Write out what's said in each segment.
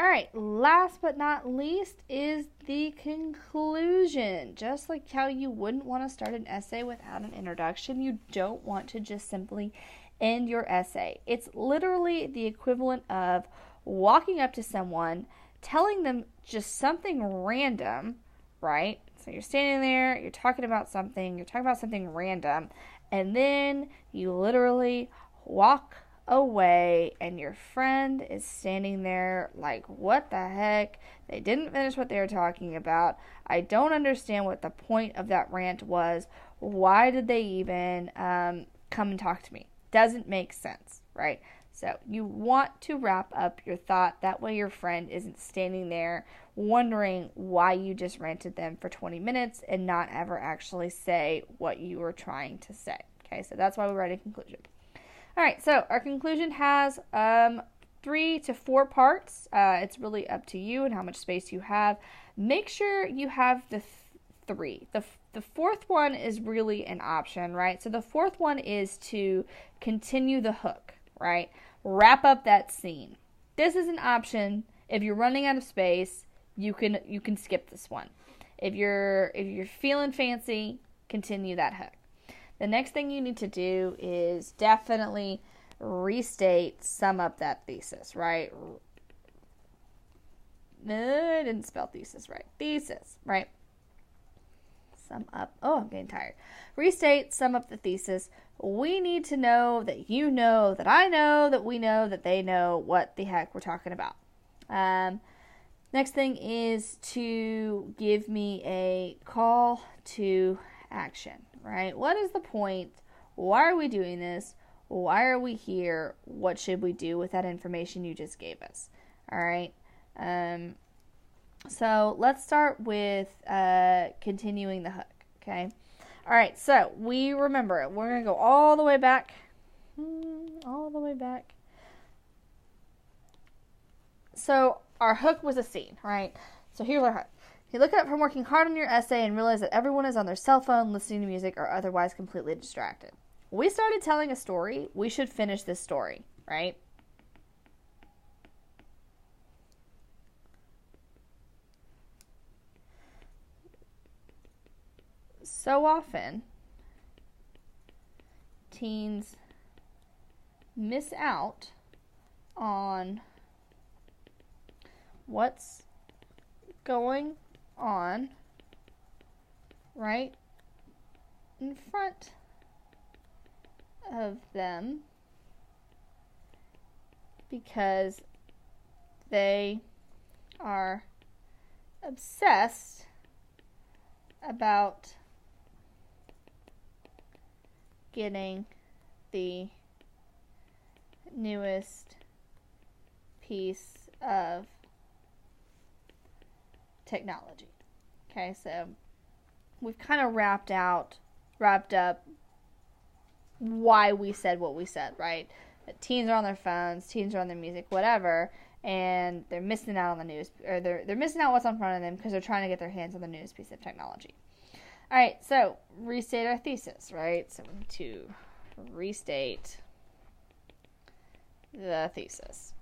All right, last but not least is the conclusion. Just like how you wouldn't want to start an essay without an introduction, you don't want to just simply end your essay. It's literally the equivalent of walking up to someone, telling them just something random, right? So you're standing there, you're talking about something random, and then you literally walk away and your friend is standing there like, what the heck? They didn't finish what they were talking about. I don't understand what the point of that rant was. Why did they even come and talk to me? Doesn't make sense, right? So you want to wrap up your thought. That way your friend isn't standing there wondering why you just ranted them for 20 minutes and not ever actually say what you were trying to say. Okay, so that's why we write a conclusion. All right, so our conclusion has 3 to 4 parts. It's really up to you and how much space you have. Make sure you have the 3. The fourth one is really an option, right? So the fourth one is to continue the hook, right? Wrap up that scene. This is an option. If you're running out of space, you can skip this one. If you're feeling fancy, continue that hook. The next thing you need to do is definitely sum up that thesis, right? I didn't spell thesis right. Thesis, right? Sum up. Oh, I'm getting tired. Sum up the thesis. We need to know that you know, that I know, that we know, that they know what the heck we're talking about. Next thing is to give me a call to action, right? What is the point? Why are we doing this? Why are we here? What should we do with that information you just gave us? All right. So let's start with continuing the hook, okay? All right, so we remember it. We're going to go all the way back. So our hook was a scene, right? So here's our hook. You look up from working hard on your essay and realize that everyone is on their cell phone, listening to music, or otherwise completely distracted. We started telling a story. We should finish this story, right? So often, teens miss out on what's going on right in front of them because they are obsessed about getting the newest piece of technology. Okay, so we've kind of wrapped up why we said what we said, right? That teens are on their phones, teens are on their music, whatever, and they're missing out on the news, or they're missing out what's in front of them because they're trying to get their hands on the newest piece of technology. All right, so restate our thesis, right? So we need to restate the thesis.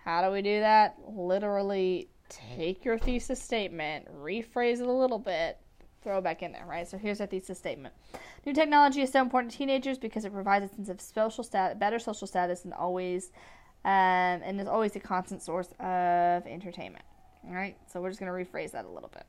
How do we do that? Literally take your thesis statement, rephrase it a little bit, throw it back in there, right? So here's our thesis statement. New technology is so important to teenagers because it provides a sense of better social status, and is always a constant source of entertainment. All right, so we're just going to rephrase that a little bit.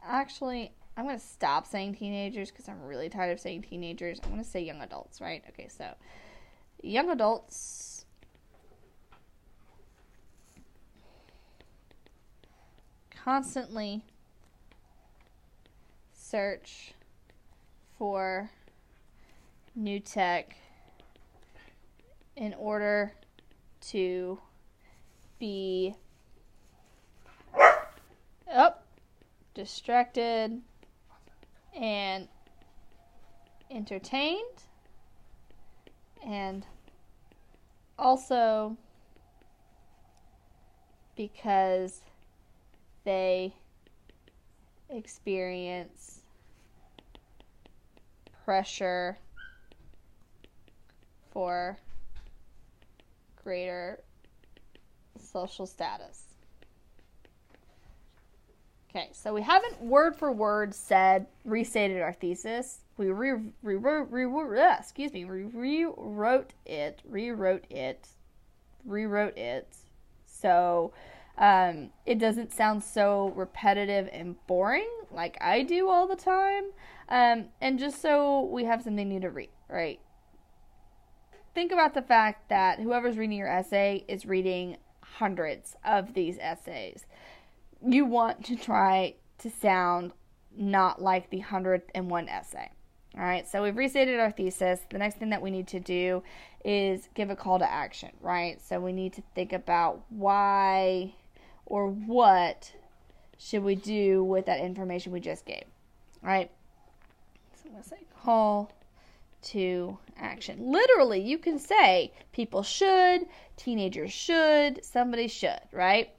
Actually, I'm going to stop saying teenagers because I'm really tired of saying teenagers. I'm going to say young adults, right? Okay, so young adults constantly search for new tech in order to be distracted and entertained, and also because they experience pressure for greater social status. Okay, so we haven't word for word restated our thesis. We rewrote it. So it doesn't sound so repetitive and boring like I do all the time. And just so we have something new to read, right? Think about the fact that whoever's reading your essay is reading hundreds of these essays. You want to try to sound not like the 101 essay. All right, so we've restated our thesis. The next thing that we need to do is give a call to action, right? So we need to think about why or what should we do with that information we just gave, right? So I'm going to say call to action. Literally, you can say people should, teenagers should, somebody should, right?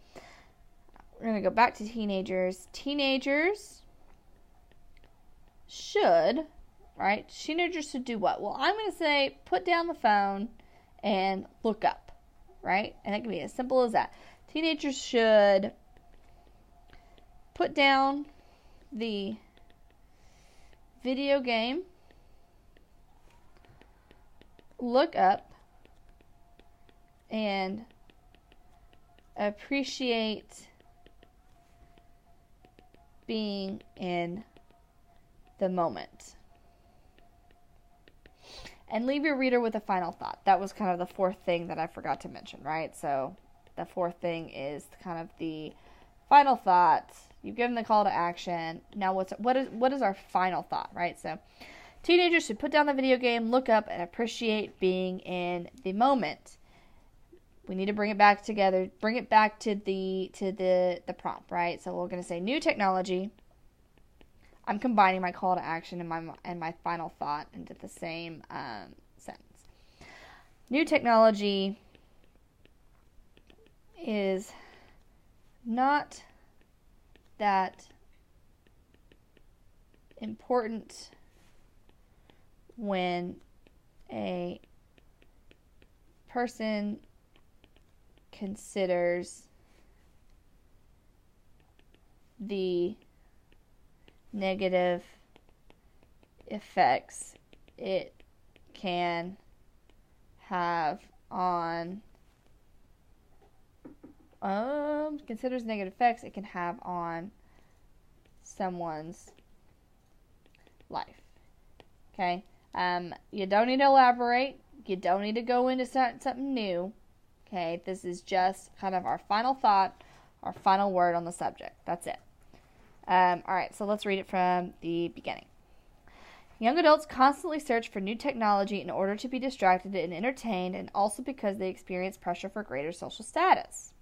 We're going to go back to teenagers. Teenagers should, right? Teenagers should do what? Well, I'm going to say put down the phone and look up, right? And it can be as simple as that. Teenagers should put down the video game, look up, and appreciate being in the moment. And leave your reader with a final thought. That was kind of the fourth thing that I forgot to mention, right? So the fourth thing is kind of the final thought. You've given the call to action. Now what is our final thought, right? So teenagers should put down the video game, look up, and appreciate being in the moment. We need to bring it back together, bring it back to the prompt, right? So we're going to say new technology. I'm combining my call to action and my final thought into the same sentence. New technology is not that important when a person considers the negative effects it can have on considers negative effects it can have on someone's life. Okay, you don't need to elaborate. You don't need to go into something new. Okay, this is just kind of our final thought, our final word on the subject. That's it. All right, so let's read it from the beginning. Young adults constantly search for new technology in order to be distracted and entertained, and also because they experience pressure for greater social status.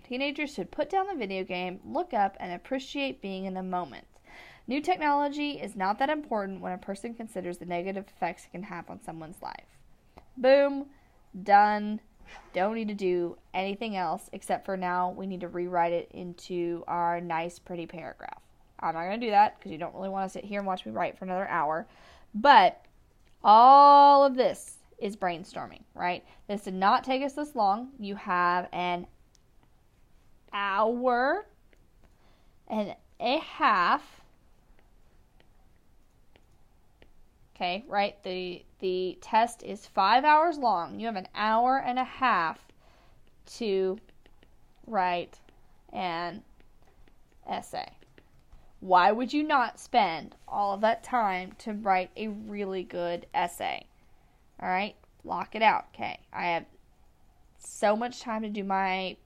Teenagers should put down the video game, look up, and appreciate being in the moment. New technology is not that important when a person considers the negative effects it can have on someone's life. Boom, done. Don't need to do anything else except for now we need to rewrite it into our nice, pretty paragraph. I'm not going to do that because you don't really want to sit here and watch me write for another hour. But all of this is brainstorming, right? This did not take us this long. You have an hour and a half. Okay, right? The test is 5 hours long. You have an hour and a half to write an essay. Why would you not spend all of that time to write a really good essay? All right, lock it out. Okay, I have so much time to do my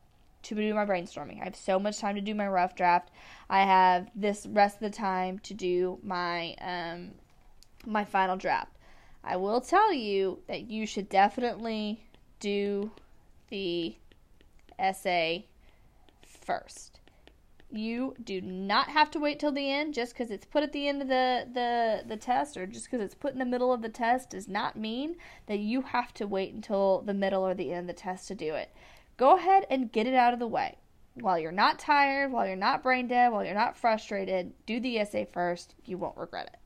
brainstorming. I have so much time to do my rough draft. I have this rest of the time to do my my final draft. I will tell you that you should definitely do the essay first. You do not have to wait till the end. Just because it's put at the end of the test, or just because it's put in the middle of the test, does not mean that you have to wait until the middle or the end of the test to do it. Go ahead and get it out of the way. While you're not tired, while you're not brain dead, while you're not frustrated, do the essay first. You won't regret it.